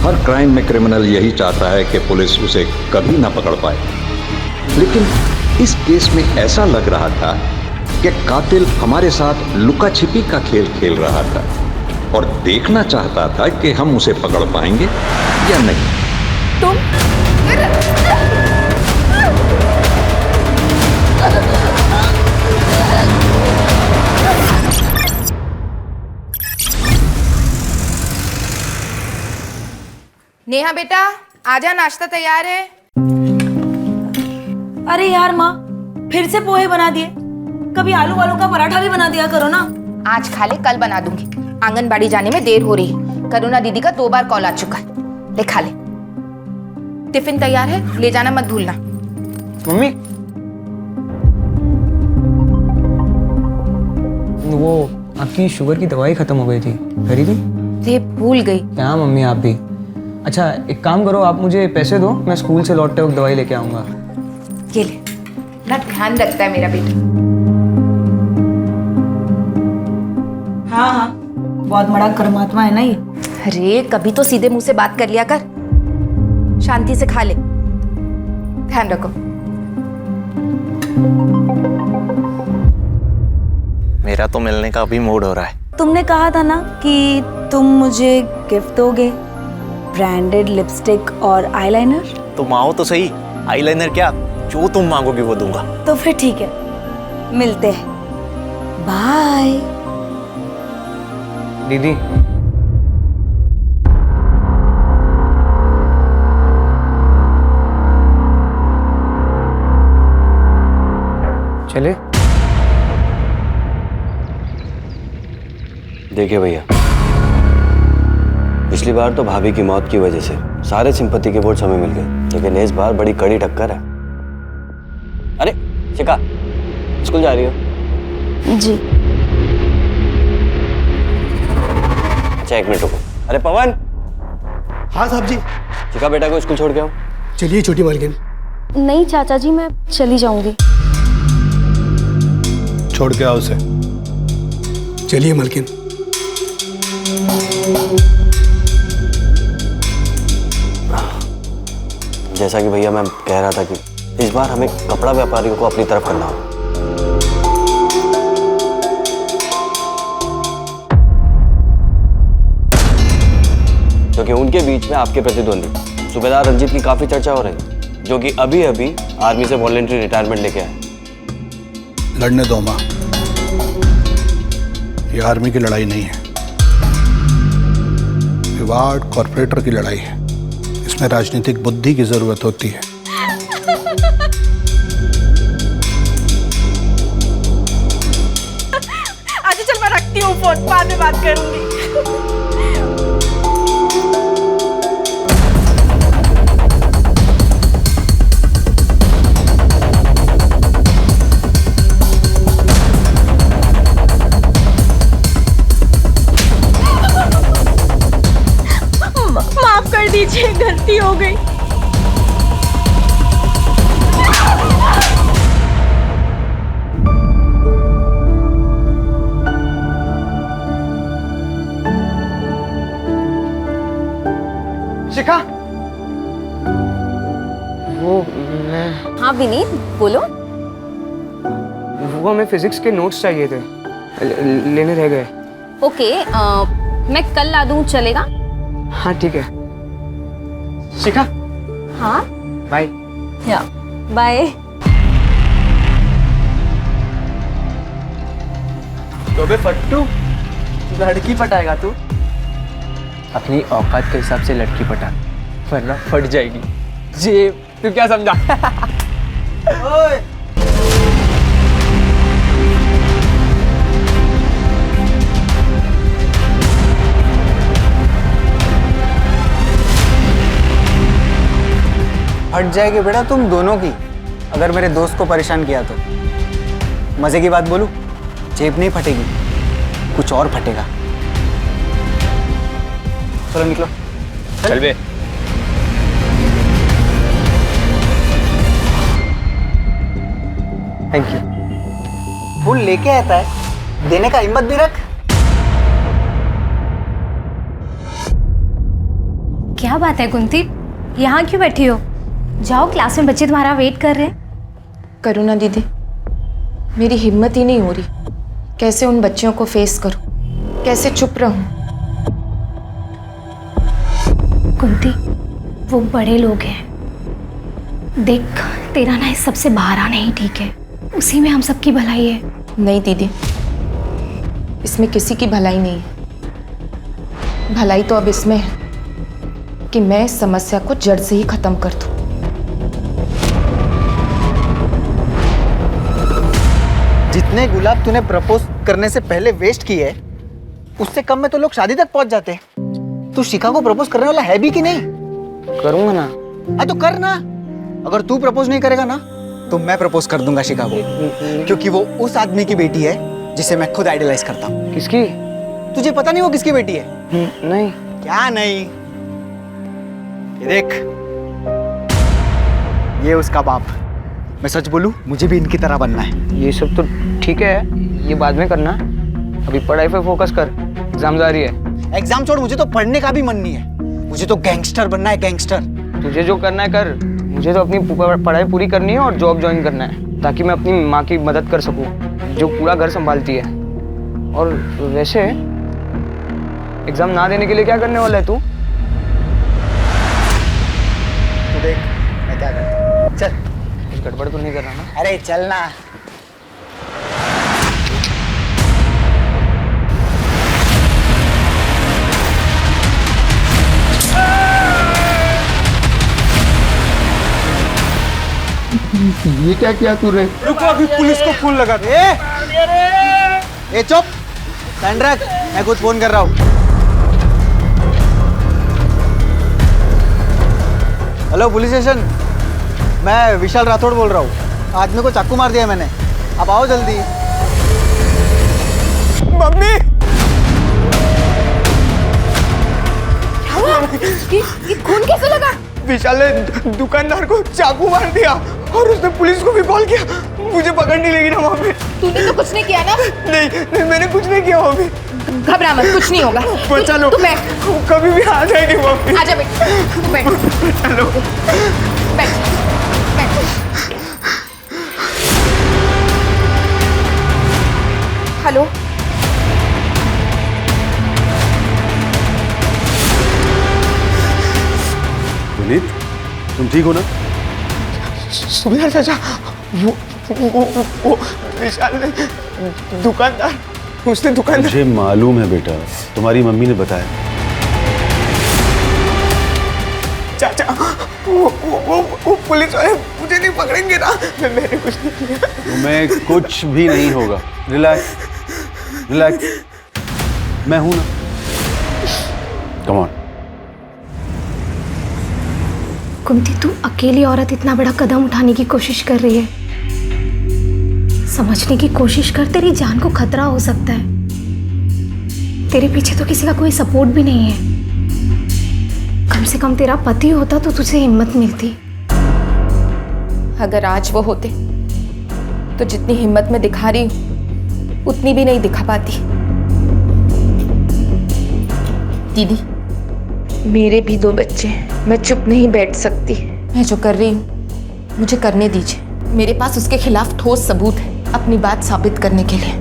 हर crime में criminal यही चाहता है कि पुलिस उसे कभी ना पकड़ पाए, लेकिन इस केस में ऐसा लग रहा था कि कातिल हमारे साथ लुका छिपी का खेल खेल रहा था और देखना चाहता था कि हम उसे पकड़ पाएंगे या नहीं। तुम नेहा बेटा आजा, नाश्ता तैयार है। अरे यार माँ, फिर से पोहे बना दिए। कभी आलू वालू का पराठा भी बना दिया करो ना। आज खा ले, कल बना दूंगी। आंगनबाड़ी जाने में देर हो रही है। करुणा दीदी का 2 बार कॉल आ चुका है। ले खा ले। टिफिन तैयार है, ले जाना मत भूलना। मम्मी, वो आपकी शुगर की दवाई खत्म हो गई थी, खरीदी? रे भूल गई। क्या मम्मी आप भी। अच्छा एक काम करो, आप मुझे पैसे दो, मैं स्कूल से लौटते वक्त दवाई लेके आऊंगा। ये ले, ना ध्यान रखता है मेरा बेटा। हाँ हाँ, बहुत बड़ा कर्मात्मा है ना ये। अरे कभी तो सीधे मुंह से बात कर लिया कर। शांति से खा ले, ध्यान रखो। मेरा तो मिलने का अभी मूड हो रहा है। तुमने कहा था ना कि तुम मुझे गिफ्ट दोगे, ब्रांडेड लिपस्टिक और आईलाइनर। तुम आओ तो सही, आईलाइनर क्या, जो तुम मांगोगी वो दूंगा। तो फिर ठीक है, मिलते हैं। बाय। दीदी चले। देखिए भैया, पिछली बार तो भाभी की मौत की वजह से सारे सिंपत्ति के वोट्स हमें मिल गए, लेकिन इस बार बड़ी कड़ी टक्कर है। अरे शिखा, स्कूल जा रही हो? जी। अच्छा 1 मिनट रुको। अरे पवन। हाँ साहब जी। शिखा बेटा को स्कूल छोड़ के आओ। चलिए छोटी मालकिन। नहीं चाचा जी, मैं चली जाऊंगी। छोड़ के आओ उसे। चलिए मालकिन। जैसा कि भैया मैं कह रहा था कि इस बार हमें कपड़ा व्यापारियों को अपनी तरफ करना होगा। क्योंकि उनके बीच में आपके प्रतिद्वंदी सूबेदार रंजीत की काफी चर्चा हो रही है, जो कि अभी अभी आर्मी से वॉलंटरी रिटायरमेंट लेके आए। लड़ने दो माँ, ये आर्मी की लड़ाई नहीं है, ये वार्ड कॉर्पोरेटर की लड़ाई है। इसमें राजनीतिक बुद्धि की जरूरत होती है। अच्छा चल, मैं रखती हूँ फोन, बाद में बात करूंगी। माफ कर दीजिए, गलती हो गई। शिखा, वो मैं हाँ विनीत, बोलो। वो हमें फिजिक्स के नोट्स चाहिए थे, लेने रह गए। ओके, मैं कल ला दूँ, चलेगा? हाँ ठीक है। शिखा, हाँ बाय। या बाय। तो बे फट्टू, लड़की पटाएगा तू? अपनी औकात के हिसाब से लड़की पटा, वरना फट जाएगी जेब। तू क्या समझा? ओए फट जाएगी बेटा तुम दोनों की, अगर मेरे दोस्त को परेशान किया तो। मजे की बात बोलूं, जेब नहीं फटेगी, कुछ और फटेगा। चलो निकलो। चल बे। Thank you. फूल लेके आता है, देने का हिम्मत भी रख। क्या बात है कुंती, यहाँ क्यों बैठी हो? जाओ, क्लास में बच्चे तुम्हारा वेट कर रहे हैं। करुणा दीदी, मेरी हिम्मत ही नहीं हो रही। कैसे उन बच्चियों को फेस करूं, कैसे चुप रहूं? कुंती, वो बड़े लोग हैं। देख, तेरा ना इस सबसे बाहर आना ही ठीक है। उसी में हम सबकी भलाई है। नहीं दीदी, इसमें किसी की भलाई नहीं है। भलाई तो अब इसमें है कि मैं इस समस्या को जड़ से ही खत्म कर दूं। जितने गुलाब तूने प्रपोज करने से पहले वेस्ट किए, उससे कम में तो लोग शादी तक पहुंच जाते हैं। तू शिखा को प्रपोज करने वाला है भी कि नहीं? करूंगा ना। हाँ तो कर ना। अगर तू प्रपोज नहीं करेगा ना तो मैं प्रपोज कर दूंगा शिखा को, क्योंकि वो उस आदमी की बेटी है जिसे मैं खुद आइडलाइज करता हूँ। किसकी? तुझे पता नहीं वो किसकी बेटी है? नहीं। क्या नहीं? ये देख, ये उसका बाप। मैं सच बोलूं, मुझे भी इनकी तरह बनना है। ये सब तो ठीक है, ये बाद में करना। अभी पढ़ाई पे फोकस कर, एग्जाम जा रही है। एग्जाम छोड़, मुझे तो पढ़ने का भी मन नहीं है। मुझे तो गैंगस्टर बनना है, गैंगस्टर। तुझे जो करना है कर, मुझे तो अपनी पढ़ाई पूरी करनी है और जॉब ज्वाइन करना है, ताकि मैं अपनी माँ की मदद कर सकूं, जो पूरा घर संभालती है। और वैसे एग्जाम ना देने के लिए क्या करने वाला है तू? तू देख मैं क्या करता हूं। चल। कुछ गड़बड़ तो नहीं कर रहा ना? अरे चल ना। ये क्या किया तूने? रुको, अभी पुलिस को फोन लगा। ए चुप, स्टैंड रख, मैं खुद फोन कर रहा हूँ। हेलो पुलिस स्टेशन, मैं विशाल राठौड़ बोल रहा हूँ। आदमी को चाकू मार दिया मैंने, अब आओ जल्दी। मम्मी! ये खून कैसे लगा? विशाल ने दुकानदार को चाकू मार दिया और उसने पुलिस को भी कॉल किया। मुझे पकड़ नहीं लेगी ना मम्मी। तूने तो कुछ नहीं किया ना? नहीं, मैंने कुछ नहीं किया मम्मी। घबरा मत, कुछ नहीं होगा। बचा लो। तू बैठ। कभी भी आ जाएगी मम्मी। आजा बेट, तू बैठ। चलो। बैठ, बैठ। हेलो, पुनीत, तुम ठीक हो ना? सुबह चाचा, वो विशाल ने दुकानदार, उसने दुकानदार। मुझे मालूम है बेटा, तुम्हारी मम्मी ने बताया। चाचा, वो पुलिस वाले मुझे नहीं पकड़ेंगे ना? मैंने कुछ नहीं किया। तुम्हें कुछ भी नहीं होगा। रिलैक्स, रिलैक्स, मैं हूं ना। Come on. कुंती, तू अकेली औरत इतना बड़ा कदम उठाने की कोशिश कर रही है। समझने की कोशिश कर, तेरी जान को खतरा हो सकता है। तेरे पीछे तो किसी का कोई सपोर्ट भी नहीं है। कम से कम तेरा पति होता तो तुझे हिम्मत मिलती। अगर आज वो होते तो जितनी हिम्मत मैं दिखा रही हूं उतनी भी नहीं दिखा पाती। दीदी, मेरे भी 2 बच्चे हैं, मैं चुप नहीं बैठ सकती। मैं जो कर रही हूँ मुझे करने दीजिए। मेरे पास उसके खिलाफ ठोस सबूत है अपनी बात साबित करने के लिए।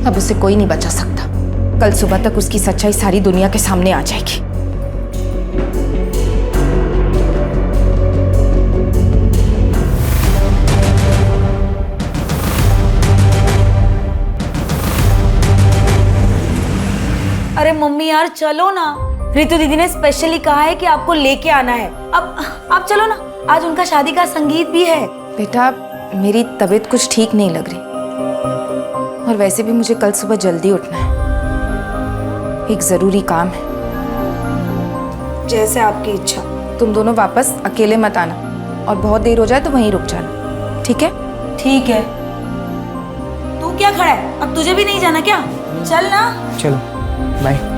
अब उसे कोई नहीं बचा सकता। कल सुबह तक उसकी सच्चाई सारी दुनिया के सामने आ जाएगी। अरे मम्मी यार चलो ना, रितु दीदी ने स्पेशली कहा है कि आपको लेके आना है। अब आप चलो ना, आज उनका शादी का संगीत भी है। बेटा, मेरी तबीयत कुछ ठीक नहीं लग रही और वैसे भी मुझे कल सुबह जल्दी उठना है। एक जरूरी काम है। जैसे आपकी इच्छा। तुम दोनों वापस अकेले मत आना और बहुत देर हो जाए तो वहीं रुक जाना, ठीक है? ठीक है। तू क्या खड़ा है, अब तुझे भी नहीं जाना क्या? चल ना। चलो, bye.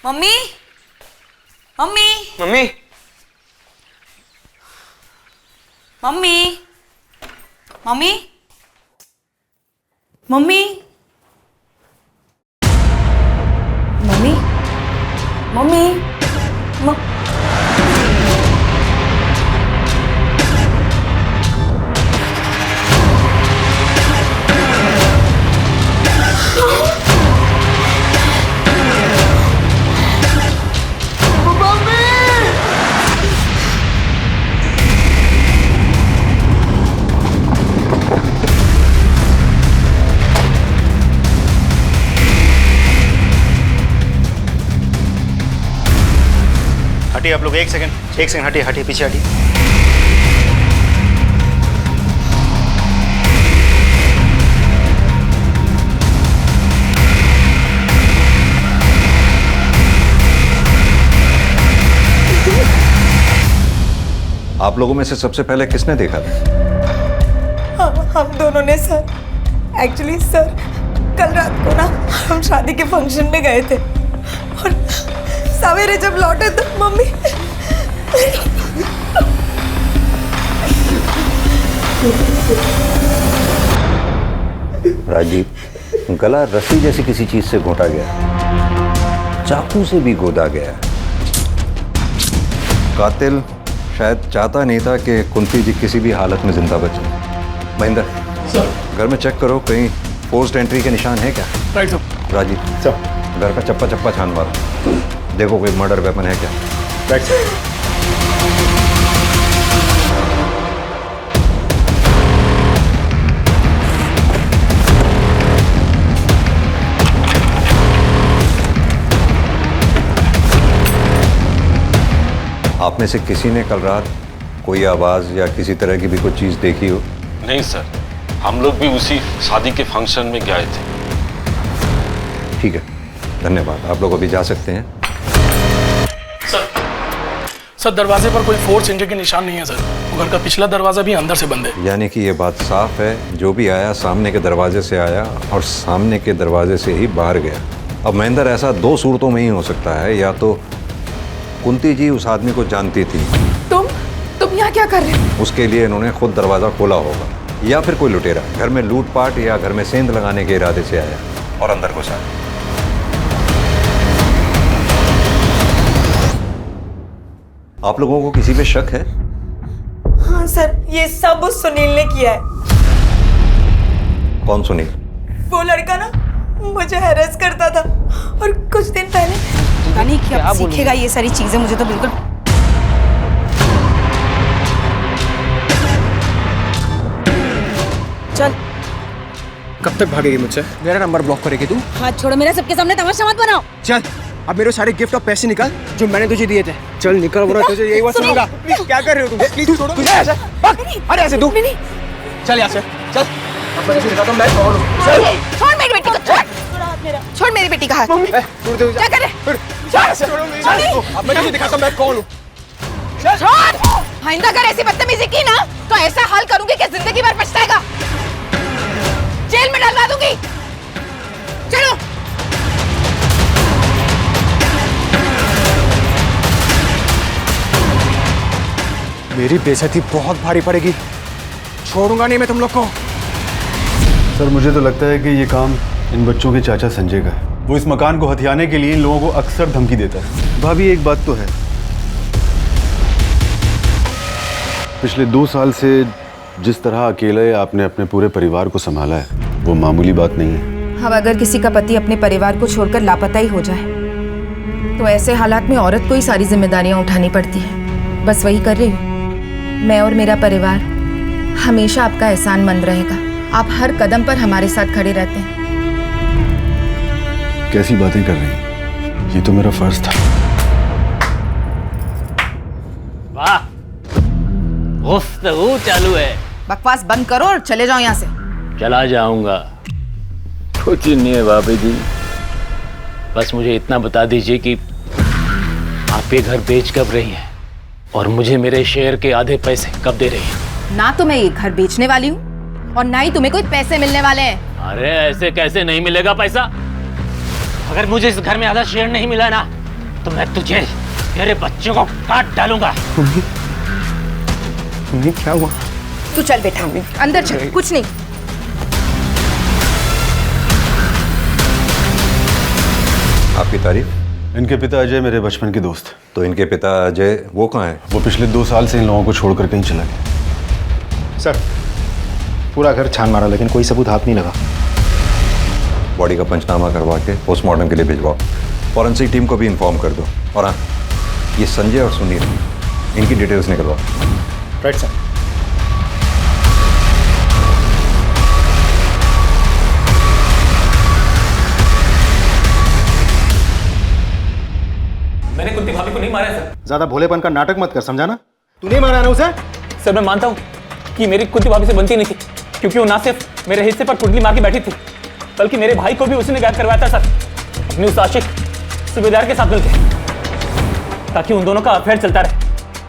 Mummy mummy mummy mummy mummy mummy mummy mummy म- हटिए आप लोग, एक सेकंड हटिए हटिए, पीछे हटिए। आप लोगों में से सबसे पहले किसने देखा था? हम दोनों ने सर। एक्चुअली सर, कल रात को ना हम शादी के फंक्शन में गए थे और सवेरे जब लौटे तो मम्मी राजीव, गला रस्सी जैसी किसी चीज से घोटा गया, चाकू से भी गोदा गया। कातिल शायद चाहता नहीं था कि कुंती जी किसी भी हालत में जिंदा बचे। महेंद्र सर, घर में चेक करो, कहीं फोर्स्ड एंट्री के निशान है क्या? Right sir. राजीव सर, घर का चप्पा चप्पा छान मारो, देखो कोई मर्डर वेपन है क्या? Right sir. आप में से किसी ने कल रात कोई आवाज या किसी तरह की भी कोई चीज देखी हो? नहीं सर, हम लोग भी उसी शादी के फंक्शन में गए थे। ठीक है, धन्यवाद। आप लोग अभी जा सकते हैं। सर, दरवाजे पर कोई फोर्स एंट्री के निशान नहीं है सर। घर का पिछला दरवाजा भी अंदर से बंद है। यानी कि ये बात साफ है, जो भी आया सामने के दरवाजे से आया और सामने के दरवाजे से ही बाहर गया। अब महेंद्र, ऐसा दो सूरतों में ही हो सकता है, या तो कुंती जी उस आदमी को जानती थी, तुम यहाँ क्या कर रहे हो? उसके लिए इन्होंने खुद दरवाजा खोला होगा, या फिर कोई लुटेरा घर में लूटपाट या घर में सेंध लगाने के इरादे से आया और अंदर घुसा। आप लोगों को किसी पे शक है? हाँ सर, ये सब उस सुनील ने किया है। कौन सुनील? वो लड़का ना मुझे हैरेस करता था और कुछ दिन पहले पता नहीं क्या सीखेगा ये सारी चीजें, मुझे तो बिल्कुल। चल। कब तक भागेगी मुझसे? मेरा नंबर ब्लॉक करेगी तू? हाथ छोड़ो मेरा, सबके सामने तमाशा मत बनाओ। चल, अब मेरे सारे गिफ्ट और पैसे निकाल जो मैंने तुझे दिए थे। चल निकल, वरना तुझे यही बात सुनूंगा। प्लीज, क्या कर रहे हो तुम? प्लीज छोड़ो। तुझे ऐसे अरे ऐसे तू चल यहाँ से, चल। अब मैं तुझे दिखाता हूँ, मैं कौन हूँ। चल। छोड़ मेरी बेटी को, छोड़ मेरी बेटी का हाथ। क्या कर रहे? अब मैं तुझे दिखाता हूँ मैं कौन हूँ। छोड़। आइंदा अगर ऐसी बदतमीजी की ना तो ऐसा हाल करूंगी कि जिंदगी भर पछताएगा। जेल में डलवा दूंगी। चलो। मेरी बेइज्जती बहुत भारी पड़ेगी, छोड़ूंगा नहीं मैं तुम लोग को। सर, मुझे तो लगता है कि ये काम इन बच्चों के चाचा संजय का है। वो इस मकान को हथियाने के लिए इन लोगों को अक्सर धमकी देता है। भाभी, एक बात तो है, पिछले 2 साल से जिस तरह अकेले आपने अपने पूरे परिवार को संभाला है, वो मामूली बात नहीं है। अब अगर किसी का पति अपने परिवार को छोड़कर लापता ही हो जाए तो ऐसे हालात में औरत को ही सारी जिम्मेदारियां उठानी पड़ती है। बस वही कर रही हूँ। मैं और मेरा परिवार हमेशा आपका एहसानमंद रहेगा। आप हर कदम पर हमारे साथ खड़े रहते हैं। कैसी बातें कर रही हैं? ये तो मेरा फर्ज था। वाह, गुफ्तगू चालू है। बकवास बंद करो और चले जाओ यहाँ से। चला जाऊंगा। कुछ नहीं है भाभी जी, बस मुझे इतना बता दीजिए कि आप ये घर बेच कब रही हैं और मुझे मेरे शेयर के आधे पैसे कब दे रही हैं? ना तो मैं ये घर बेचने वाली हूँ और ना ही तुम्हें कोई पैसे मिलने वाले हैं। अरे ऐसे कैसे नहीं मिलेगा पैसा? अगर मुझे इस घर में आधा शेयर नहीं मिला ना तो मैं तुझे तेरे बच्चों को काट डालूंगा। मम्मी क्या हुआ? तू चल बेटा, अंदर चल, कुछ नहीं। आपकी तारीफ? इनके पिता अजय मेरे बचपन के दोस्त। तो इनके पिता अजय वो कहाँ हैं? वो पिछले 2 साल से इन लोगों को छोड़कर कहीं चला गया। सर पूरा घर छान मारा लेकिन कोई सबूत हाथ नहीं लगा। बॉडी का पंचनामा करवा के पोस्टमार्टम के लिए भिजवाओ। फॉरेंसिक टीम को भी इन्फॉर्म कर दो। और हाँ, ये संजय और सुनील, इनकी डिटेल्स निकलवाओ। Right sir. मैंने कुंती भाभी को नहीं मारा है सर। ज्यादा भोलेपन का नाटक मत कर, समझा ना? तू नहीं मारा ना उसे? सर मैं मानता हूँ कि मेरी कुंती भाभी से बनती नहीं थी, क्योंकि वो ना सिर्फ मेरे हिस्से पर कुंडली मार के बैठी थी, बल्कि मेरे भाई को भी उसी ने गायब करवाया था सर, अपनी उस आशिक सूबेदार के साथ मिलकर, ताकि उन दोनों का अफेयर चलता रहे।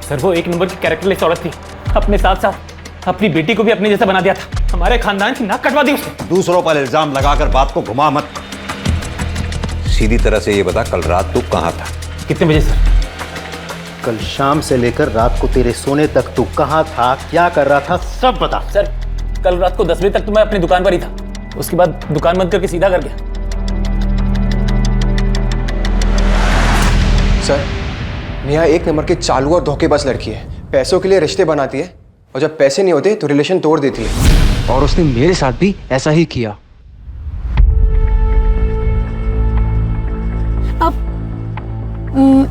सर वो एक नंबर की कैरेक्टरलेस औरत थी, अपने साथ साथ अपनी बेटी को भी अपने जैसा बना दिया था। हमारे खानदान की नाक कटवा दी उसने। दूसरों पर इल्जाम लगाकर बात को घुमा मत। सीधी तरह से ये बता, कल रात तू कहाँ था? कितने बजे सर? कल शाम से लेकर रात को तेरे सोने तक तू कहाँ था, क्या कर रहा था, सब बता। सर कल रात को 10 बजे तक तो मैं अपनी दुकान पर ही था, उसके बाद दुकान बंद करके सीधा घर गया। सर नेहा एक नंबर की चालू और धोखेबाज लड़की है। पैसों के लिए रिश्ते बनाती है और जब पैसे नहीं होते तो रिलेशन तोड़ देती है, और उसने मेरे साथ भी ऐसा ही किया। अब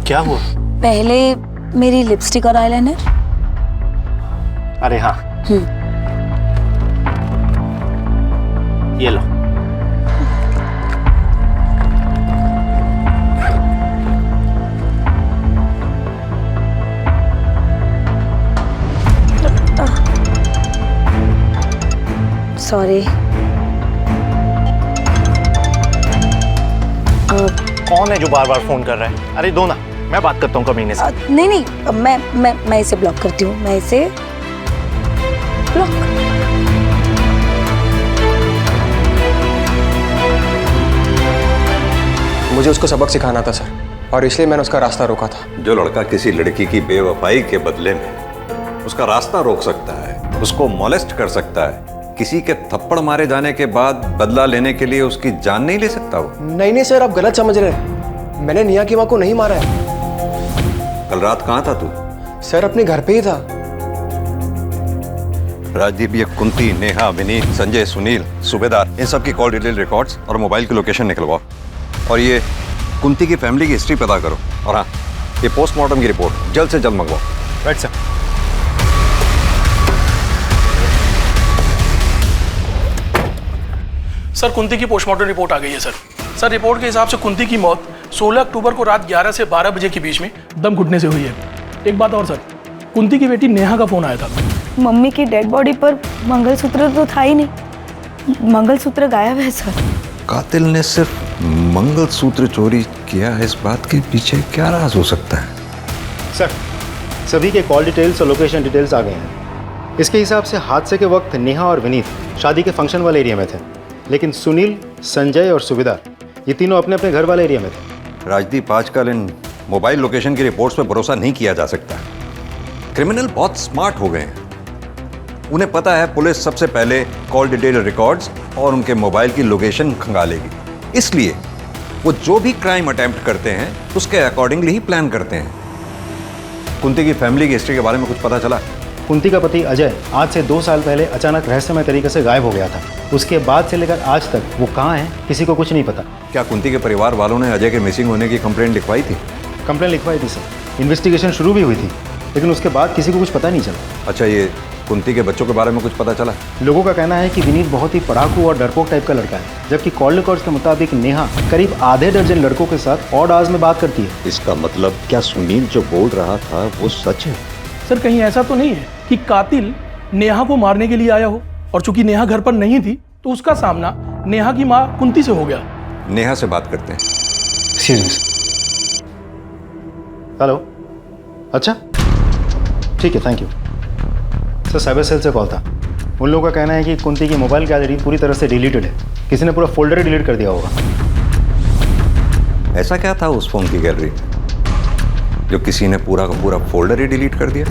क्या हुआ? पहले मेरी लिपस्टिक और आईलाइनर। अरे हाँ, ये लो। सॉरी। कौन है जो बार बार फोन कर रहा है? अरे दो ना, मैं बात करता हूँ कमीने से। नहीं नहीं, मैं इसे ब्लॉक करती हूँ, मैं इसे ब्लॉक। मुझे उसको सबक सिखाना था सर, और इसलिए मैंने उसका रास्ता रोका था। जो लड़का किसी लड़की की बेवफाई के बदले में उसका रास्ता रोक सकता है, उसको मोलेस्ट कर सकता है, किसी के थप्पड़ मारे जाने के बाद बदला लेने के लिए उसकी जान नहीं ले सकता वो? नहीं सर, आप गलत समझ रहे हैं। मैंने नेहा की माँ को नहीं मारा है। कल रात कहाँ था तू? सर अपने घर पे ही था। राजदीप, ये कुंती, नेहा, विनीत, संजय, सुनील, सूबेदार, इन सब की कॉल डिटेल रिकॉर्ड्स और मोबाइल की लोकेशन निकलवाओ। और ये कुंती की फैमिली की हिस्ट्री पता करो। और हाँ, ये पोस्टमार्टम की रिपोर्ट जल्द से जल्द मंगवाओ। Right sir. सर कुंती की पोस्टमार्टम रिपोर्ट आ गई है सर। सर रिपोर्ट के हिसाब से कुंती की मौत 16 अक्टूबर को रात 11 से 12 बजे के बीच में दम घुटने से हुई है। एक बात और सर, कुंती की बेटी नेहा का फोन आया था। मम्मी की डेड बॉडी पर मंगलसूत्र तो था ही नहीं, मंगलसूत्र गायब है सर। कातिल ने सिर्फ मंगलसूत्र चोरी किया है, इस बात के पीछे क्या राज हो सकता है? सर सभी के कॉल डिटेल्स और लोकेशन डिटेल्स आ गए हैं। इसके हिसाब से हादसे के वक्त नेहा और विनीत शादी के फंक्शन वाले एरिया में थे, लेकिन सुनील, संजय और सूबेदार ये तीनों अपने अपने घर वाले एरिया में थे। राजदीप, आजकल इन मोबाइल लोकेशन की रिपोर्ट्स पे भरोसा नहीं किया जा सकता। क्रिमिनल बहुत स्मार्ट हो गए हैं। उन्हें पता है पुलिस सबसे पहले कॉल डिटेल रिकॉर्ड्स और उनके मोबाइल की लोकेशन खंगालेगी, इसलिए वो जो भी क्राइम अटेम्प्ट करते हैं उसके अकॉर्डिंगली ही प्लान करते हैं। कुंती की फैमिली की हिस्ट्री के बारे में कुछ पता चला? कुंती का पति अजय आज से 2 साल पहले अचानक रहस्यमय तरीके से गायब हो गया था। उसके बाद से लेकर आज तक वो कहाँ है किसी को कुछ नहीं पता। क्या कुंती के परिवार वालों ने अजय के मिसिंग होने की कंप्लेंट लिखवाई थी? कंप्लेंट लिखवाई थी सर, इन्वेस्टिगेशन शुरू भी हुई थी, लेकिन उसके बाद किसी को कुछ पता नहीं चला। अच्छा, ये कुंती के बच्चों के बारे में कुछ पता चला? लोगों का कहना है कि विनीत बहुत ही पढ़ाकू और डरपोक टाइप का लड़का है, जबकि कॉल रिकॉर्ड्स के मुताबिक नेहा करीब आधे दर्जन लड़कों के साथ ऑड आवर्स में बात करती है। इसका मतलब क्या सुनील जो बोल रहा था वो सच है? सर कहीं ऐसा तो नहीं है कि कातिल नेहा को मारने के लिए आया हो, और चूंकि नेहा घर पर नहीं थी तो उसका सामना नेहा की माँ कुंती से हो गया। नेहा से बात करते हैं। हेलो, अच्छा ठीक है, thank you sir. Cyber cell से कॉल था। उन लोगों का कहना है कि कुंती की मोबाइल गैलरी पूरी तरह से डिलीटेड है, किसी ने पूरा फोल्डर डिलीट कर दिया होगा। ऐसा क्या था उस फोन की गैलरी? जो किसी ने पूरा का पूरा फोल्डर ही डिलीट कर दिया?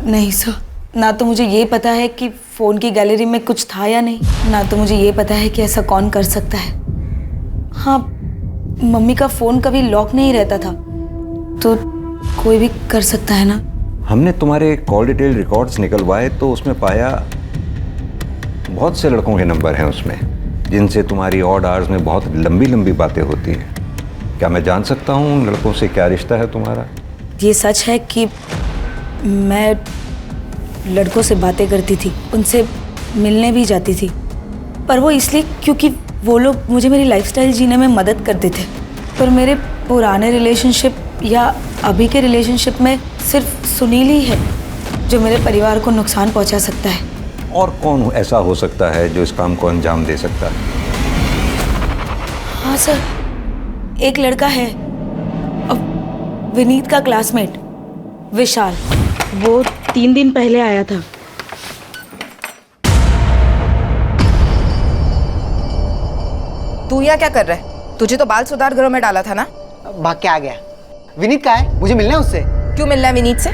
नहीं सर, ना तो मुझे ये पता है कि फ़ोन की गैलरी में कुछ था या नहीं, ना तो मुझे ये पता है कि ऐसा कौन कर सकता है। हाँ, मम्मी का फ़ोन कभी लॉक नहीं रहता था, तो कोई भी कर सकता है ना। हमने तुम्हारे कॉल डिटेल रिकॉर्ड्स निकलवाए तो उसमें पाया बहुत से लड़कों के नंबर हैं उसमें, जिनसे तुम्हारी ऑड आवर्स में बहुत लंबी लंबी बातें होती हैं। क्या मैं जान सकता हूँ उन लड़कों से क्या रिश्ता है तुम्हारा? ये सच है कि मैं लड़कों से बातें करती थी, उनसे मिलने भी जाती थी, पर वो इसलिए क्योंकि वो लोग मुझे मेरी लाइफस्टाइल जीने में मदद करते थे। पर मेरे पुराने रिलेशनशिप या अभी के रिलेशनशिप में सिर्फ सुनील ही है जो मेरे परिवार को नुकसान पहुंचा सकता है। और कौन ऐसा हो सकता है जो इस काम को अंजाम दे सकता है? हाँ सर, एक लड़का है, विनीत का क्लासमेट विशाल। वो 3 दिन पहले आया था। तू यहाँ क्या कर रहा है? तुझे तो बाल सुधार गृह में डाला था ना? भाग के आ गया। विनीत का है, मुझे मिलना है उससे। क्यों मिलना है विनीत से?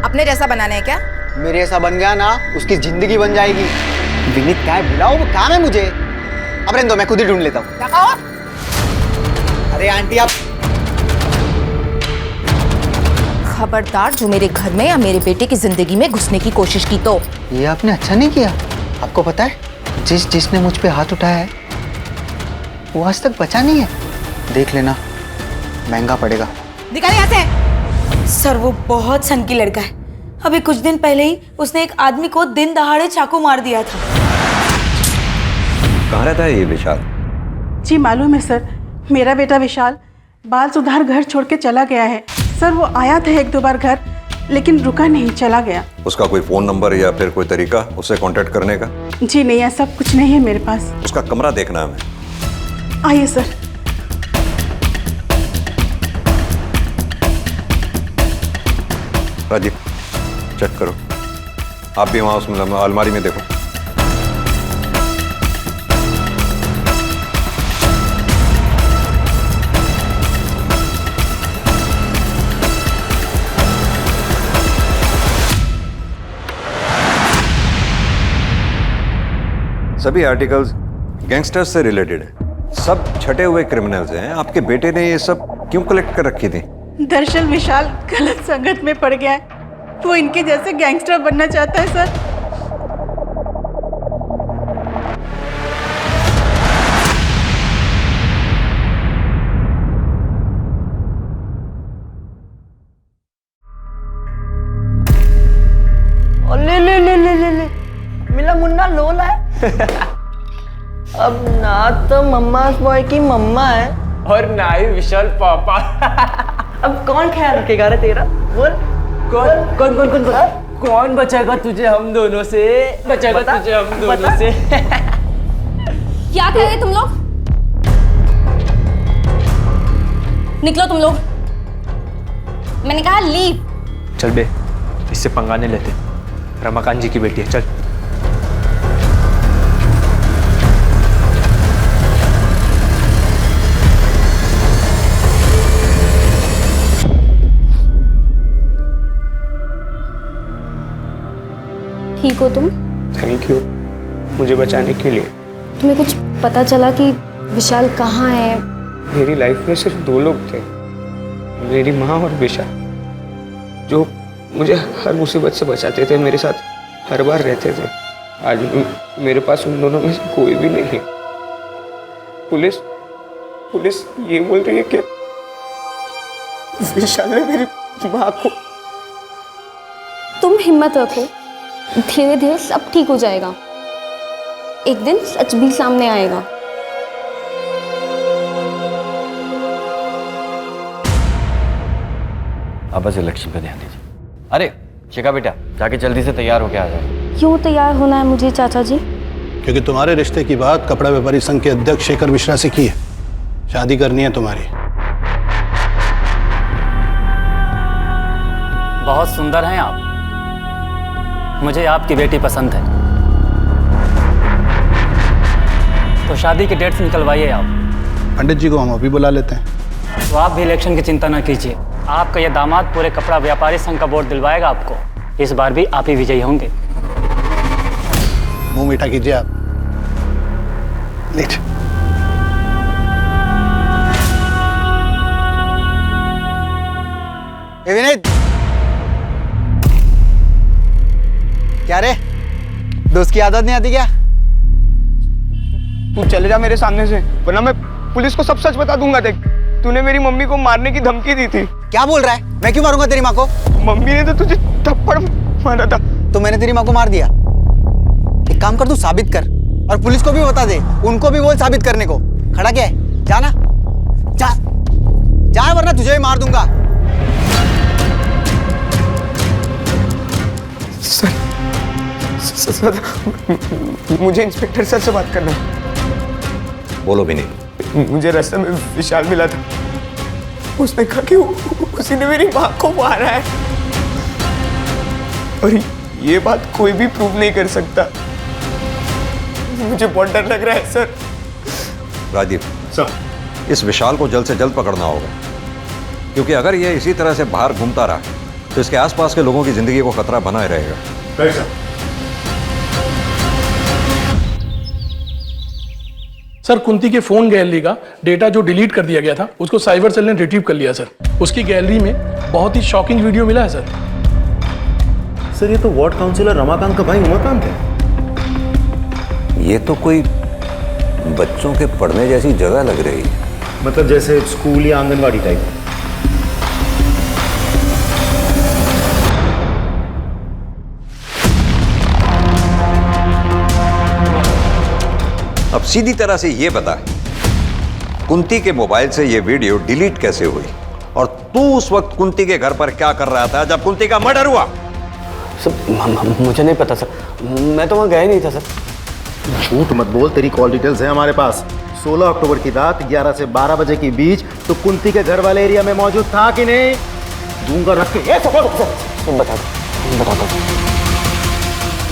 अपने जैसा बनाना है क्या? मेरे ऐसा बन गया ना, उसकी जिंदगी बन जाएगी। विनीत क्या है, बुलाओ, वो काम है मुझे। अब रहने दो, मैं खुद ही ढूंढ लेता हूँ। अरे आंटी आप खबरदार जो मेरे घर में या मेरे बेटे की जिंदगी में घुसने की कोशिश की तो। ये आपने अच्छा नहीं किया। आपको पता है, जिसने मुझ पे हाथ उठाया है वो आज तक बचा नहीं है। देख लेना, महंगा पड़ेगा। निकल यहाँ से। सर वो बहुत सनकी लड़का है। अभी कुछ दिन पहले ही उसने एक आदमी को दिन दहाड़े चाकू मार दिया था। कहाँ रहता है ये विशाल? जी मालूम है सर, मेरा बेटा विशाल बाल सुधार घर छोड़ के चला गया है। सर वो आया था 1-2 बार घर, लेकिन रुका नहीं, चला गया। उसका कोई फोन नंबर या फिर कोई तरीका उससे कांटेक्ट करने का? जी नहीं, ऐसा कुछ नहीं है मेरे पास। उसका कमरा देखना है हमें। आइए सर। राजीव चेक करो, आप भी वहां उसमें अलमारी में देखो। सभी आर्टिकल्स गैंगस्टर्स से रिलेटेड हैं, सब छटे हुए क्रिमिनल्स हैं। आपके बेटे ने ये सब क्यों कलेक्ट कर रखी थी? दरअसल विशाल गलत संगत में पड़ गया है, वो इनके जैसे गैंगस्टर बनना चाहता है सर। ले ले ले ले ले ले मिला मुन्ना लोला है। अब ना तो मम्मा बॉय की मम्मा है और ना ही विशाल पापा। अब कौन ख्याल रखेगा रे तेरा? बोल कौन कौन कौन कौन कौन बचाएगा तुझे हम दोनों से? बचाएगा तुझे हम दोनों से। क्या कह रहे तुम लोग? निकलो तुम लोग, मैंने कहा लीव। चल बे, इससे पंगा नहीं लेते। रमाकांत जी की बेटी है, चल। ठीक हो तुम? थैंक यू मुझे बचाने के लिए। तुम्हें कुछ पता चला कि विशाल कहाँ है? मेरी लाइफ में सिर्फ 2 लोग थे, मेरी माँ और विशाल, जो मुझे हर मुसीबत से बचाते थे, मेरे साथ हर बार रहते थे। आज मेरे पास उन दोनों में से कोई भी नहीं है। पुलिस ये बोल रही है कि विशाल ने मेरी माँ को। तुम हिम्मत रखो, धीरे धीरे सब ठीक हो जाएगा। एक दिन सच भी सामने आएगा। आप बस इलेक्शन पे ध्यान दीजिए। अरे शिखा बेटा, जाके जल्दी से तैयार होके आ जाए। क्यों तैयार होना है मुझे चाचा जी? क्योंकि तुम्हारे रिश्ते की बात कपड़ा व्यापारी संघ के अध्यक्ष शेखर मिश्रा से की है। शादी करनी है तुम्हारी। बहुत सुंदर हैं आप, मुझे आपकी बेटी पसंद है। तो शादी की डेट्स निकलवाइए आप। पंडित जी को हम अभी बुला लेते हैं। तो आप भी इलेक्शन की चिंता ना कीजिए। आपका यह दामाद पूरे कपड़ा व्यापारी संघ का वोट दिलवाएगा आपको। इस बार भी आप ही विजयी होंगे। मुंह मीठा कीजिए आप। लीजिए। विनीत, क्या रे, दोस्त की आदत नहीं आती क्या? तू चले जा मेरे सामने से, वरना मैं पुलिस को सब सच बता दूंगा। देख, तूने मेरी मम्मी को मारने की धमकी दी थी। क्या बोल रहा है? मैं क्यों मारूंगा तेरी माँ को? मम्मी ने तो तुझे थप्पड़ मारा था। तो मैंने तेरी माँ को मार दिया? एक काम कर, तू साबित कर और पुलिस को भी बता दे। उनको भी बोल साबित करने को। खड़ा क्या है? जाना, जा जा, वरना तुझे भी मार दूंगा। सर, मुझे इंस्पेक्टर सर से बात करना है। बोलो विनीत। मुझे रास्ते में विशाल मिला था। उसने कहा कि उसी ने मेरी माँ को मारा है, और ये बात कोई भी प्रूव नहीं कर सकता। मुझे बहुत डर लग रहा है सर। राजीव सर, इस विशाल को जल्द से जल्द पकड़ना होगा, क्योंकि अगर ये इसी तरह से बाहर घूमता रहा तो इसके आसपास के लोगों की जिंदगी को खतरा बना ही रहेगा। सर, कुंती के फोन गैलरी का डेटा जो डिलीट कर दिया गया था, उसको साइबर सेल ने रिट्रीव कर लिया सर। उसकी गैलरी में बहुत ही शॉकिंग वीडियो मिला है सर। सर, ये तो वार्ड काउंसिलर रमाकांत का भाई उमाकांत है। ये तो कोई बच्चों के पढ़ने जैसी जगह लग रही है। मतलब जैसे स्कूल या आंगनवाड़ी टाइप। अब सीधी तरह से ये बता, कुंती के मोबाइल से ये वीडियो डिलीट कैसे हुई, और तू उस वक्त कुंती के घर पर क्या कर रहा था जब कुंती का मर्डर हुआ? सर, मुझे नहीं पता सर, मैं तो वहां गया ही नहीं था सर। झूठ मत बोल, तेरी कॉल डिटेल्स है हमारे पास। 16 अक्टूबर की रात 11 से 12 बजे के बीच तो कुंती के घर वाले एरिया में मौजूद था कि नहीं? दूंगा रख के। बता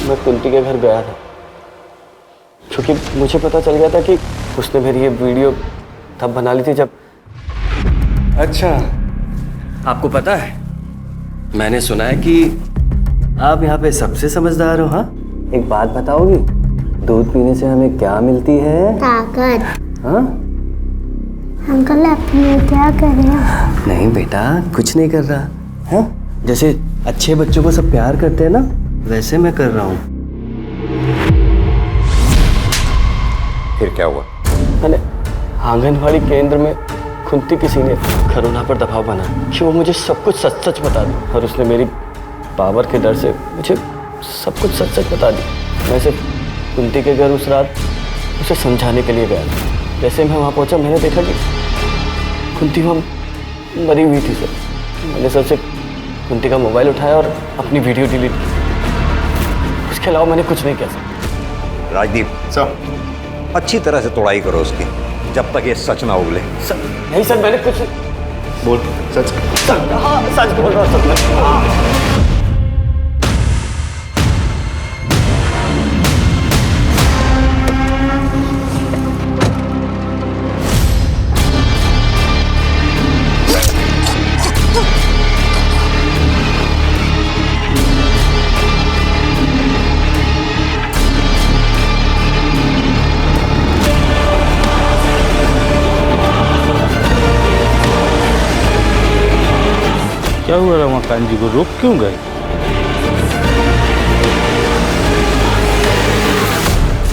मैं कुंती के घर गया था, क्योंकि मुझे पता चल गया था कि उसने मेरी ये वीडियो तब बना ली थी जब। अच्छा, आपको पता है, मैंने सुना है कि आप यहाँ पे सबसे समझदार हो। हाँ, एक बात बताओगी, दूध पीने से हमें क्या मिलती है? ताकत। हाँ अंकल, आप ये क्या कर रहे हैं? नहीं बेटा, कुछ नहीं कर रहा। हाँ, जैसे अच्छे बच्चों को सब प्यार करते हैं ना, वैसे मैं कर रहा हूँ। फिर क्या हुआ? अरे, आंगनवाड़ी केंद्र में कुंती किसी ने करुणा पर दबाव बनाया कि वो मुझे सब कुछ सच सच बता दी, और उसने मेरी पावर के डर से मुझे सब कुछ सच सच बता दी। मैं सिर्फ कुंती के घर उस रात उसे समझाने के लिए गया। जैसे मैं वहाँ पहुँचा, मैंने देखा कि कुंती वहाँ मरी हुई थी सर। मैंने सर से कुंती का मोबाइल उठाया और अपनी वीडियो डिलीट की। इसके अलावा मैंने कुछ नहीं किया सर। राजदीप सर, अच्छी तरह से तोड़ाई करो उसकी, जब तक ये सच ना उगले। सर, नहीं सर, मैंने कुछ बोल। सच सच बोल रहा हूँ। क्या हुआ रमाकांत जी को, रोक क्यों गए?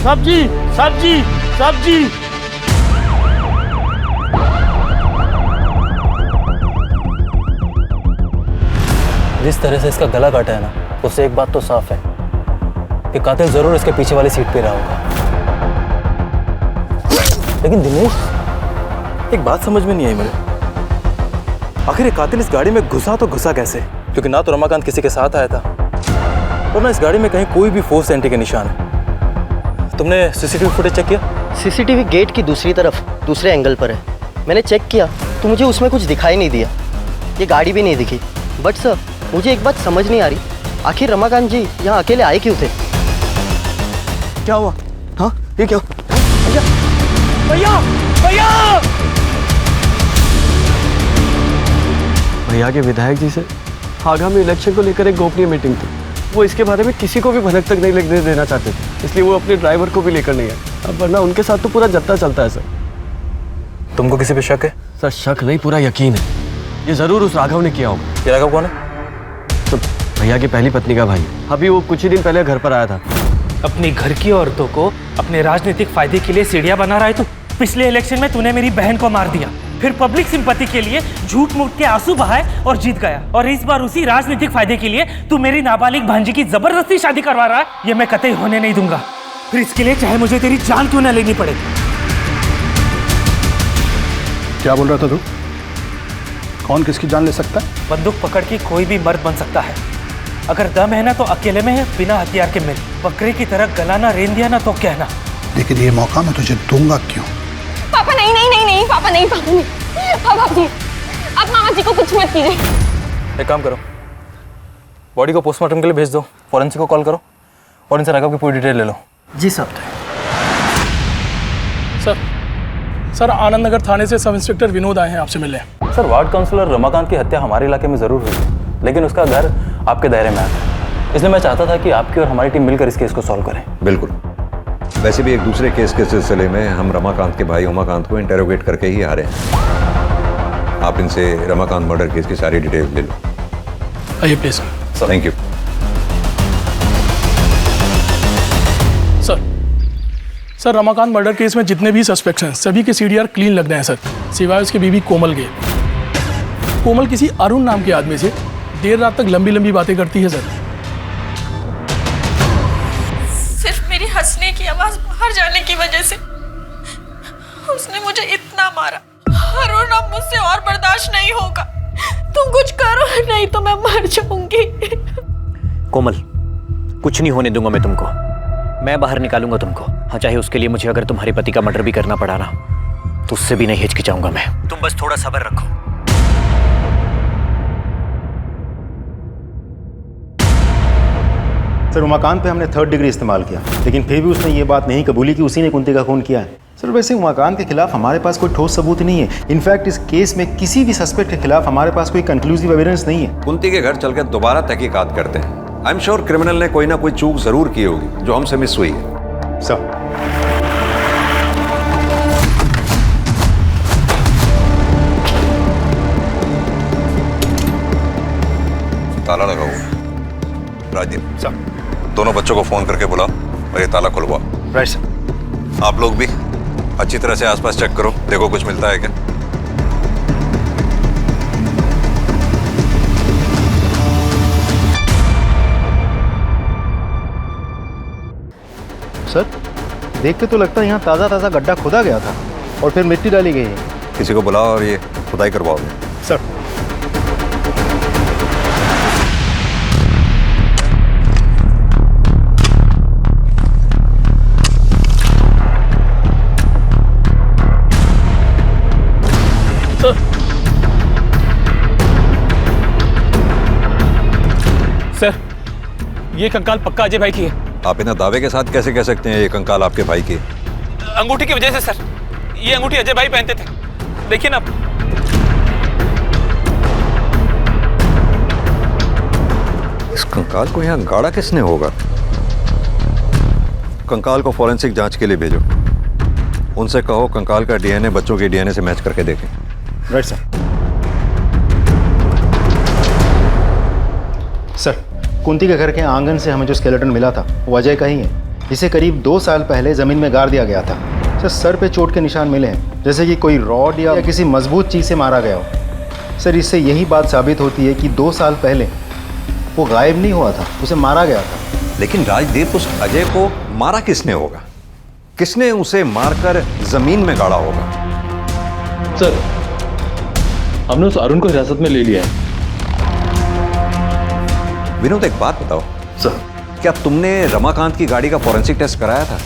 सब्जी सब्जी सब्जी। जिस तरह से इसका गला काटा है ना, उससे एक बात तो साफ है कि कातिल जरूर इसके पीछे वाली सीट पे रहा होगा। लेकिन दिनेश, एक बात समझ में नहीं आई मुझे, आखिर ये कातिल इस गाड़ी में घुसा तो घुसा कैसे? क्योंकि ना तो रमाकांत किसी के साथ आया था, और ना इस गाड़ी में कहीं कोई भी फोर्स एंट्री के निशान है। तुमने सीसीटीवी फुटेज चेक किया? सीसीटीवी गेट की दूसरी तरफ दूसरे एंगल पर है। मैंने चेक किया तो मुझे उसमें कुछ दिखाई नहीं दिया, ये गाड़ी भी नहीं दिखी। बट सर, मुझे एक बात समझ नहीं आ रही, आखिर रमाकांत जी यहाँ अकेले आए क्यों थे? क्या हुआ? हाँ, ये क्या? भैया भैया भैया के विधायक जी से आगामी इलेक्शन को लेकर एक गोपनीय मीटिंग थी। वो इसके बारे में किसी को भी भनक तक नहीं लिखने देना चाहते थे, इसलिए वो अपने ड्राइवर को भी लेकर नहीं आए। अब वरना उनके साथ तो पूरा जत्था चलता है सर। तुमको किसी पे शक है? सर शक नहीं, पूरा यकीन है। ये जरूर उस राघव ने किया होगा। ये राघव कौन है? तो भैया की पहली पत्नी का भाई। अभी वो कुछ ही दिन पहले घर पर आया था। अपनी घर की औरतों को अपने राजनीतिक फायदे के लिए सीढ़ियां बना रहा है तू। पिछले इलेक्शन में तूने मेरी बहन को मार दिया, फिर पब्लिक सिंपैथी के लिए झूठ मूठ के आंसू बहाए और जीत गया, और इस बार उसी राजनीतिक फायदे के लिए तू मेरी नाबालिग भांजी की जबरदस्ती शादी करवा रहा है। ये मैं कतई होने नहीं दूंगा, फिर इसके लिए चाहे मुझे तेरी जान क्यों न लेनी पड़े। क्या बोल रहा था तू? कौन किसकी जान ले सकता है? बंदूक पकड़ के कोई भी मर्द बन सकता है। अगर दम है ना तो अकेले में है, बिना हथियार के मिल। बकरे की तरह गलाना रेन दिया ना तो कहना। लेकिन ये मौका मैं तुझे दूंगा क्यों? पापा नहीं नहीं नहीं नहीं, पापा नहीं, पापा नहीं, पापा जी आप मामा जी को कुछ मत कीजिए। एक काम करो, बॉडी को पोस्टमार्टम के लिए भेज दो, फॉरेंसिक को कॉल करो और इनसे राघव की पूरी डिटेल ले लो। जी साहब। सर आनंद नगर थाने से सब इंस्पेक्टर विनोद आए हैं आपसे मिलने। सर वार्ड काउंसलर रमाकांत की हत्या हमारे इलाके में जरूर हुई, लेकिन उसका घर आपके दायरे में आता है, इसलिए मैं चाहता था कि आपकी और हमारी टीम मिलकर इस केस को सॉल्व करें। बिल्कुल। वैसे भी एक दूसरे केस के सिलसिले में हम रमाकांत के भाई उमाकांत को इंटेरोगेट करके ही आ रहे हैं। आप इनसे रमाकांत मर्डर केस की सारी डिटेल ले लो। आइए please. Thank you sir. Ramakant murder case में जितने भी सस्पेक्ट्स हैं सभी के सीडीआर क्लीन लग रहे हैं सर, सिवाय उसके बीवी कोमल के। कोमल किसी अरुण नाम के आदमी से देर रात तक लंबी लंबी बातें करती है सर। सिर्फ मेरी हंसने की आवाज बाहर जाने की वजह से उसने मुझे इतना मारा। अरुण अब मुझसे और बर्दाश्त नहीं होगा, तुम कुछ करो नहीं तो मैं मर जाऊंगी। कोमल, कुछ नहीं होने दूंगा मैं तुमको, मैं बाहर निकालूंगा तुमको। हाँ, चाहे उसके लिए मुझे अगर तुम्हारे पति का मर्डर भी करना पड़ा ना तो उससे भी नहीं हिचकिचाऊंगा मैं। तुम बस थोड़ा सब्र रखो। सर उमाकांत पे हमने 3rd डिग्री इस्तेमाल किया, लेकिन फिर भी उसने ये बात नहीं कबूली कि उसी ने कुंती का खून किया है। सर वैसे उमाकांत के खिलाफ हमारे पास कोई ठोस सबूत नहीं है। इनफैक्ट इस केस में किसी भी सस्पेक्ट के खिलाफ हमारे पास कोई कंक्लूसिव एविडेंस नहीं है। कुंती के घर चलकर दोबारा तहकीकात करते हैं। आई एम श्योर क्रिमिनल ने कोई ना कोई चूक जरूर की होगी जो हमसे मिस हुई है। सर ताला लगा हुआ है। राजदीप सर, दोनों बच्चों को फोन करके बुलाओ और ये ताला खुलवाओ। Right sir. आप लोग भी अच्छी तरह से आसपास चेक करो, देखो कुछ मिलता है क्या। सर देख के तो लगता है यहाँ ताज़ा ताज़ा गड्ढा खोदा गया था और फिर मिट्टी डाली गई है। किसी को बुलाओ और ये खुदाई करवाओगे। सर सर ये कंकाल पक्का अजय भाई की है। आप इतना दावे के साथ कैसे कह सकते हैं ये कंकाल आपके भाई की? अंगूठी की वजह से सर, ये अंगूठी अजय भाई पहनते थे, देखिए ना। इस कंकाल को यहाँ गाड़ा किसने होगा? कंकाल को फॉरेंसिक जांच के लिए भेजो। उनसे कहो कंकाल का डीएनए बच्चों के डीएनए से मैच करके देखें। Right sir. सर कुंती के घर के आंगन से हमें जो स्केलेटन मिला था वो अजय का ही है। इसे करीब 2 साल पहले ज़मीन में गाड़ दिया गया था। सर पे चोट के निशान मिले हैं, जैसे कि कोई रॉड या किसी मजबूत चीज़ से मारा गया हो। सर इससे यही बात साबित होती है कि 2 साल पहले वो गायब नहीं हुआ था, उसे मारा गया था। लेकिन राजदीप, उस अजय को मारा किसने होगा? किसने उसे मारकर जमीन में गाड़ा होगा? सर हमने उस अरुण को हिरासत में ले लिया है। विनोद एक बात बताओ सर, क्या तुमने रमाकांत की गाड़ी का फॉरेंसिक टेस्ट कराया था?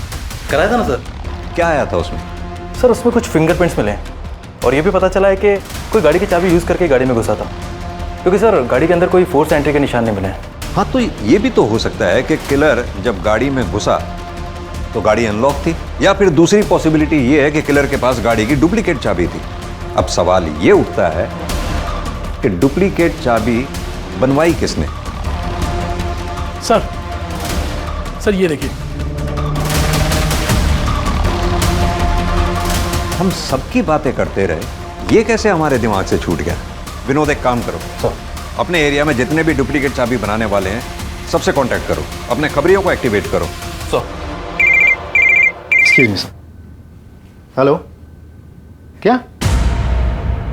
कराया था ना सर। क्या आया था उसमें? सर उसमें कुछ फिंगरप्रिंट्स मिले और ये भी पता चला है कि कोई गाड़ी की चाबी यूज़ करके गाड़ी में घुसा था, क्योंकि सर गाड़ी के अंदर कोई फोर्स एंट्री के निशान नहीं मिले हैं। हाँ, तो ये भी तो हो सकता है कि किलर जब गाड़ी में घुसा तो गाड़ी अनलॉक थी, या फिर दूसरी पॉसिबिलिटी ये है कि किलर के पास गाड़ी की डुप्लीकेट चाबी थी। अब सवाल ये उठता है कि डुप्लीकेट चाबी बनवाई किसने? सर ये देखिए। हम सबकी बातें करते रहे, ये कैसे हमारे दिमाग से छूट गया? विनोद, एक काम करो, अपने एरिया में जितने भी डुप्लीकेट चाबी बनाने वाले हैं सबसे कांटेक्ट करो, अपने खबरियों को एक्टिवेट करो। Excuse me sir. हेलो, क्या?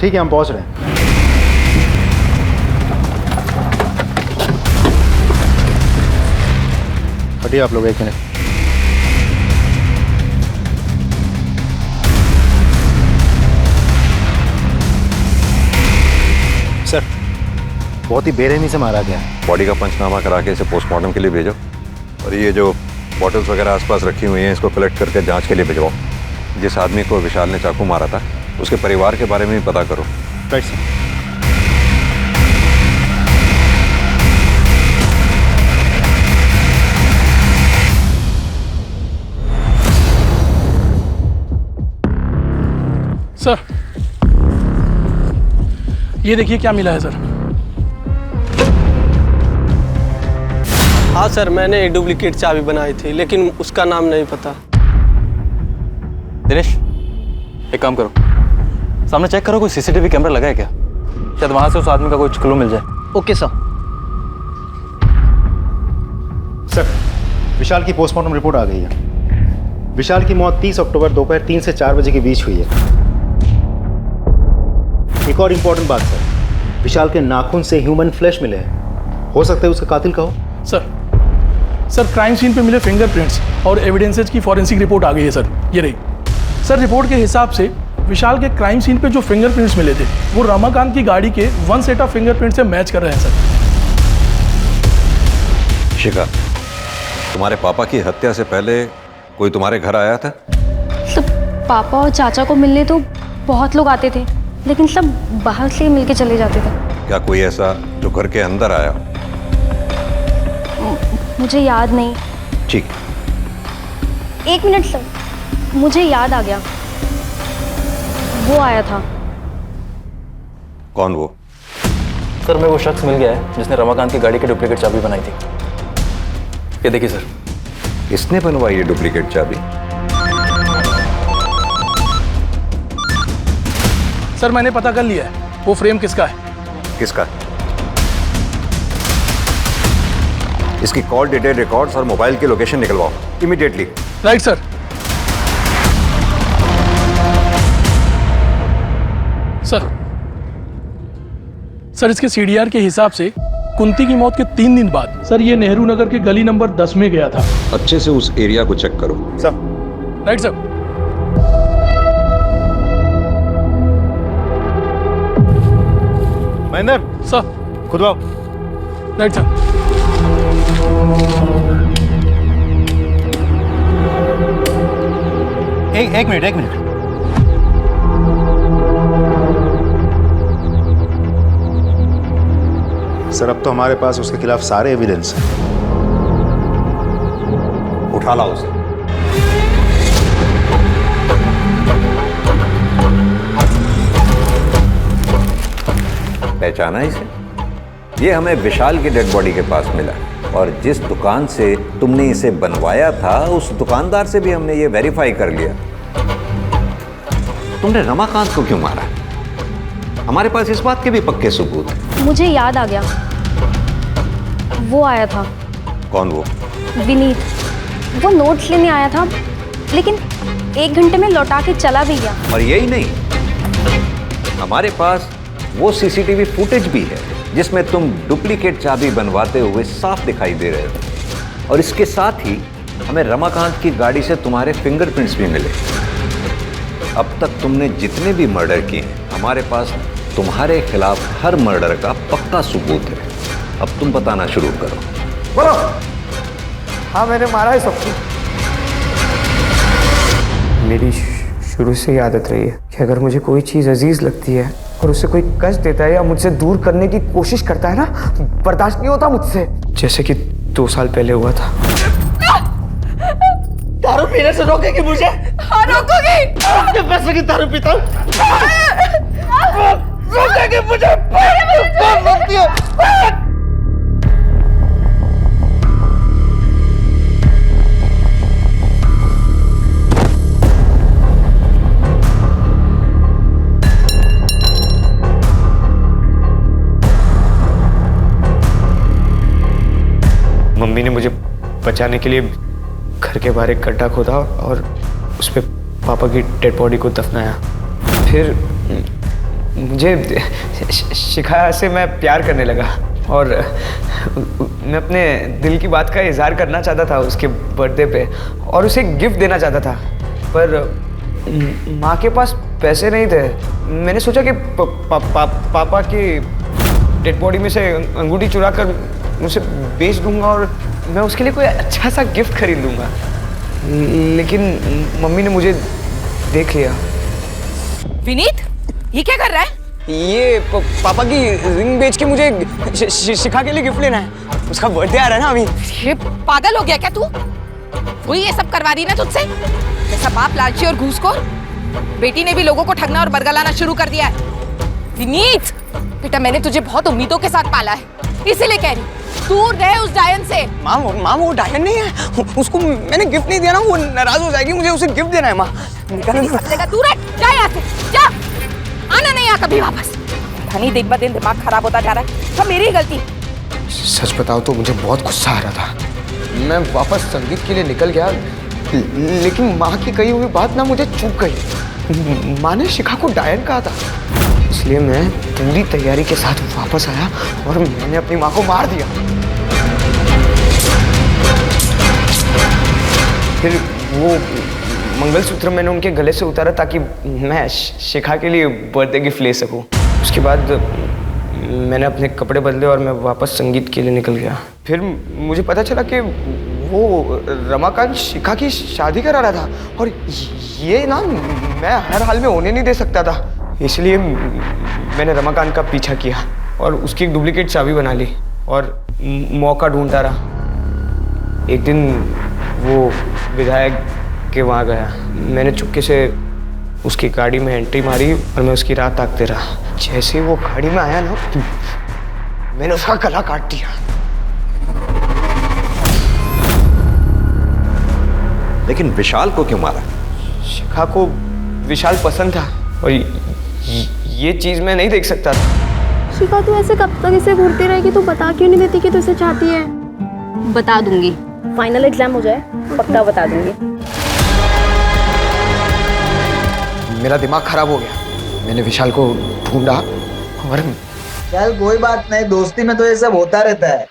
ठीक है, हम पहुंच रहे हैं। हटिए आप लोग, 1 मिनट। सर, बहुत ही बेरहमी से मारा गया। बॉडी का पंचनामा करा के इसे पोस्टमार्टम के लिए भेजो, और ये जो बॉटल्स वगैरह आसपास रखी हुई हैं इसको कलेक्ट करके जांच के लिए भिजवाओ। जिस आदमी को विशाल ने चाकू मारा था उसके परिवार के बारे में भी पता करो। Right sir. सर ये देखिए क्या मिला है सर। हाँ सर, मैंने डुप्लीकेट चाबी बनाई थी लेकिन उसका नाम नहीं पता। दिनेश, एक काम करो, सामने चेक करो कोई सीसीटीवी कैमरा लगा है क्या? शायद वहां से उस आदमी का कोई क्लू मिल जाए। Okay sir. सर, विशाल की पोस्टमार्टम रिपोर्ट आ गई है। विशाल की मौत 30 अक्टूबर दोपहर 3 से 4 बजे के बीच हुई है। एक और इम्पोर्टेंट बात सर, विशाल के नाखून से ह्यूमन फ्लैश मिले हैं। हो सकता है उसका कातिल का हो। सर क्राइम सीन पे मिले फिंगरप्रिंट्स और एविडेंसेज की फॉरेंसिक रिपोर्ट आ गई है सर। ये रही सर। रिपोर्ट के हिसाब से विशाल के क्राइम सीन पे जो फिंगरप्रिंट्स मिले थे वो रमाकांत की गाड़ी के 1 सेट ऑफ फिंगरप्रिंट से मैच कर रहे हैं सर। शिखा, तुम्हारे पापा की हत्या से पहले कोई तुम्हारे घर आया था? सब पापा और चाचा को मिलने तो बहुत लोग आते थे, लेकिन सब बाहर से मिलके चले जाते थे। क्या कोई ऐसा जो घर के अंदर आया? मुझे याद नहीं। ठीक। 1 मिनट सर, मुझे याद आ गया, वो आया था। कौन वो? सर, मैं वो शख्स मिल गया है जिसने रमाकांत की गाड़ी की डुप्लीकेट चाबी बनाई थी। ये देखिए सर। इसने बनवाई है डुप्लीकेट चाबी? सर मैंने पता कर लिया है वो फ्रेम किसका है। किसका? इसकी कॉल डिटेल रिकॉर्ड्स और मोबाइल की लोकेशन निकलवाओ इमीडिएटली। Right sir. सर इसके सीडीआर के हिसाब से कुंती की मौत के 3 दिन बाद सर ये नेहरू नगर के गली नंबर 10 में गया था। अच्छे से उस एरिया को चेक करो। Sir. Right sir. Mahendra sir. खुद आओ। Right sir. एक मिनट। सर, अब तो हमारे पास उसके खिलाफ सारे एविडेंस हैं। उठा लाओ उसे। पहचाना इसे? ये हमें विशाल की डेड बॉडी के पास मिला, और जिस दुकान से तुमने इसे बनवाया था उस दुकानदार से भी हमने ये वेरीफाई कर लिया। तुमने रमाकांत को क्यों मारा? हमारे पास इस बात के भी पक्के सबूत हैं। मुझे याद आ गया, वो आया था। कौन वो? विनीत। वो नोट्स लेने आया था, लेकिन 1 घंटे में लौटा के चला भी गया। और यही नहीं, हमारे पास वो सीसीटीवी फुटेज भी है जिसमें तुम डुप्लीकेट चाबी बनवाते हुए साफ दिखाई दे रहे हो। और इसके साथ ही हमें रमाकांत की गाड़ी से तुम्हारे फिंगरप्रिंट्स भी मिले। अब तक तुमने जितने भी मर्डर किए हैं, हमारे पास तुम्हारे खिलाफ हर मर्डर का पक्का सबूत है। अब तुम बताना शुरू करो। बोलो। हाँ, मैंने मारा है सबको। मेरी शुरू से आदत रही है कि अगर मुझे कोई चीज़ अजीज लगती है और उसे कोई कष्ट देता है या मुझसे दूर करने की कोशिश करता है ना, बर्दाश्त नहीं होता मुझसे। जैसे कि 2 साल पहले हुआ था। दारू पीने से रोकेगी मुझे? हाँ, रोकोगी। अपने पैसे की दारू पीता हूँ। रोकेगी मुझे? जाती है। मम्मी ने मुझे बचाने के लिए घर के बाहर एक गड्ढा खोदा और उस पे पापा की डेड बॉडी को दफनाया। फिर मुझे शिखा से मैं प्यार करने लगा और मैं अपने दिल की बात का इजहार करना चाहता था उसके बर्थडे पे और उसे गिफ्ट देना चाहता था, पर माँ के पास पैसे नहीं थे। मैंने सोचा कि पापा की डेड बॉडी में से अंगूठी चुरा कर उसे बेच दूंगा और मैं उसके लिए कोई अच्छा सा गिफ्ट खरीद लूंगा, लेकिन मम्मी ने मुझे देख लिया। विनीत, ये क्या कर रहा है? ये पापा की रिंग बेच के मुझे शिखा के लिए गिफ्ट लेना है। उसका बर्थडे आ रहा है ना अभी। ये पागल हो गया क्या तू? वही ये सब करवा रही ना तुझसे? जैसा बाप लालची और घूसखोर, बेटी ने भी लोगों को ठगना और बरगलाना शुरू कर दिया है। विनीत बेटा, मैंने तुझे बहुत उम्मीदों के साथ पाला है, इसीलिए कह रही दूर रहे उस डायन से। माँ वो डायन नहीं है, उसको मैंने गिफ्ट नहीं दिया ना, वो नाराज हो जाएगी, मुझे उसे गिफ्ट देना है। माँ दूर है, जा यहाँ से, जा, आना नहीं यहाँ कभी वापस। धनी दिन ब दिन दिमाग खराब होता जा रहा है, सब मेरी गलती। सच बताओ तो मुझे बहुत गुस्सा आ रहा था। मैं वापस संगीत के लिए निकल गया, लेकिन माँ की कही हुई बात ना मुझे चूक गई। माँ ने शिखा को डायन कहा था, इसलिए मैं पूरी तैयारी के साथ वापस आया और मैंने अपनी माँ को मार दिया। फिर वो मंगलसूत्र मैंने उनके गले से उतारा ताकि मैं शिखा के लिए बर्थडे गिफ्ट ले सकूं। उसके बाद मैंने अपने कपड़े बदले और मैं वापस संगीत के लिए निकल गया। फिर मुझे पता चला कि वो रमाकांत शिखा की शादी करा रहा था और ये ना मैं हर हाल में होने नहीं दे सकता था, इसलिए मैंने रमाकांत का पीछा किया और उसकी एक डुप्लीकेट चाबी बना ली और मौका ढूंढता रहा। एक दिन वो विधायक के वहाँ गया, मैंने चुपके से उसकी गाड़ी में एंट्री मारी और मैं उसकी राह ताकते रहा। जैसे वो गाड़ी में आया ना, मैंने उसका गला काट दिया। लेकिन विशाल को क्यों मारा? शिखा को विशाल पसंद था और ये चीज मैं नहीं देख सकता था। शिखा, तू ऐसे कब तक इसे घूरती रहेगी? तू बता क्यों नहीं देती कि तू इसे चाहती है? बता दूंगी, फाइनल एग्जाम हो जाए पक्का बता दूंगी। मेरा दिमाग खराब हो गया, मैंने विशाल को ढूंढा और चल कोई बात नहीं, दोस्ती में तो ये सब होता रहता है।